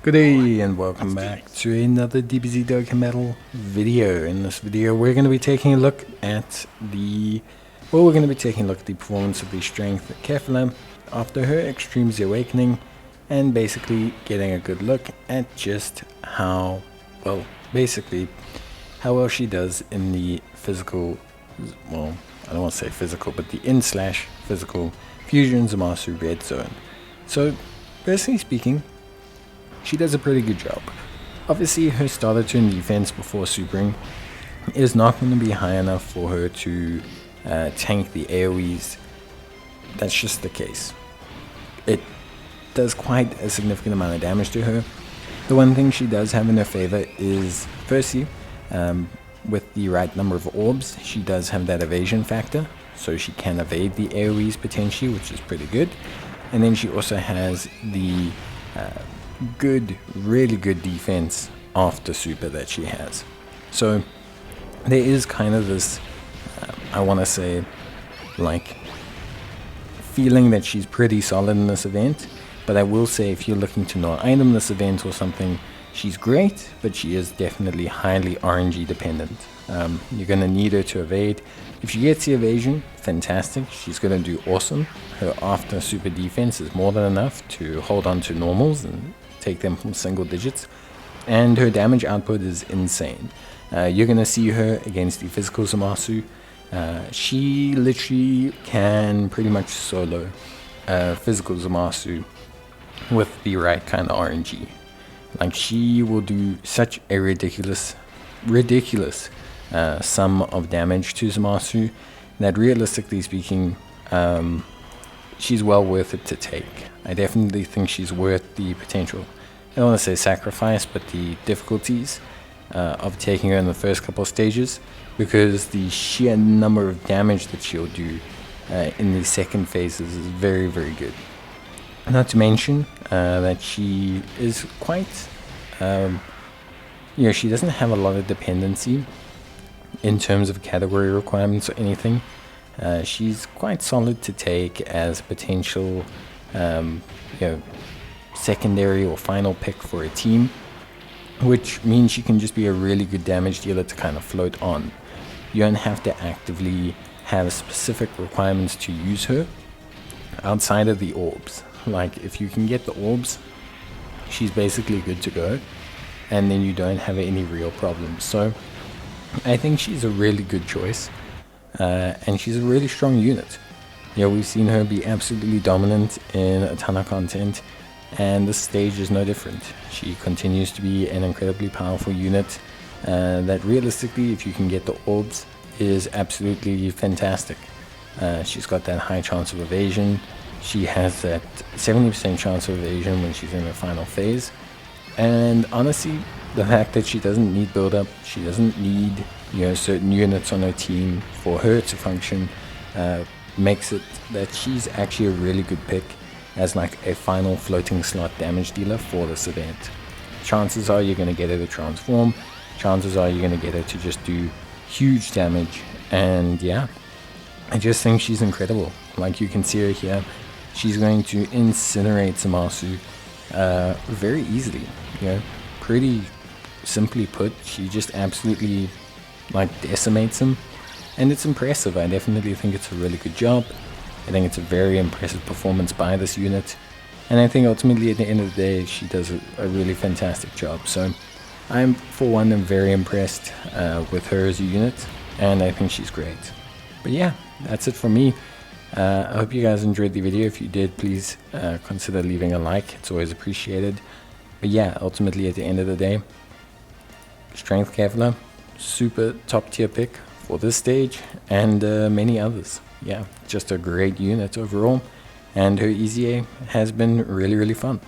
Good day and welcome back to another DBZ Dokkan Metal video. In this video we're going to be taking a look at the performance of the Strength Kefla after her Extreme Z Awakening, and basically getting a good look at just how well she does in the physical, well, I don't want to say physical, but the in/physical Fusion Zamasu red zone. So personally speaking, she does a pretty good job. Obviously her starter turn defense before supering is not going to be high enough for her to tank the AoEs. That's just the case. It does quite a significant amount of damage to her. The one thing she does have in her favor is, firstly, with the right number of orbs, she does have that evasion factor, so she can evade the AoEs potentially, which is pretty good. And then she also has the really good defense after super that she has. So there is kind of this, I want to say, like, feeling that she's pretty solid in this event. But I will say, if you're looking to not item this event or something, she's great, but she is definitely highly RNG dependent. You're going to need her to evade. If she gets the evasion, fantastic, she's going to do awesome. Her after super defense is more than enough to hold on to normals and take them from single digits. And her damage output is insane. You're going to see her against the physical Zamasu. She literally can pretty much solo physical Zamasu with the right kind of RNG. Like, she will do such a ridiculous sum of damage to Zamasu that, realistically speaking, she's well worth it to take. I definitely think she's worth the potential, I don't want to say sacrifice, but the difficulties of taking her in the first couple of stages, because the sheer number of damage that she'll do in the second phases is very, very good. Not to mention that she is quite, she doesn't have a lot of dependency in terms of category requirements or anything. She's quite solid to take as a potential, secondary or final pick for a team, which means she can just be a really good damage dealer to kind of float on. You don't have to actively have specific requirements to use her outside of the orbs. Like, if you can get the orbs, she's basically good to go, and then you don't have any real problems. So I think she's a really good choice, and she's a really strong unit. We've seen her be absolutely dominant in a ton of content, and this stage is no different. She continues to be an incredibly powerful unit that, realistically, if you can get the orbs, is absolutely fantastic. She's got that high chance of evasion. She has that 70% chance of evasion when she's in her final phase. And honestly, the fact that she doesn't need build-up, she doesn't need certain units on her team for her to function, makes it that she's actually a really good pick as like a final floating slot damage dealer for this event. Chances are you're going to get her to transform. Chances are you're going to get her to just do huge damage. And yeah, I just think she's incredible. Like, you can see her here. She's going to incinerate Zamasu very easily. Pretty simply put, she just absolutely decimates him, and it's impressive. I definitely think it's a really good job. I think it's a very impressive performance by this unit, and I think ultimately at the end of the day she does a really fantastic job. So I'm, for one, very impressed with her as a unit, and I think she's great. But yeah, that's it from me. I hope you guys enjoyed the video. If you did, please consider leaving a like. It's always appreciated. But yeah, ultimately at the end of the day, Strength Kefla, super top tier pick for this stage and many others. Yeah, just a great unit overall, and her EZA has been really, really fun.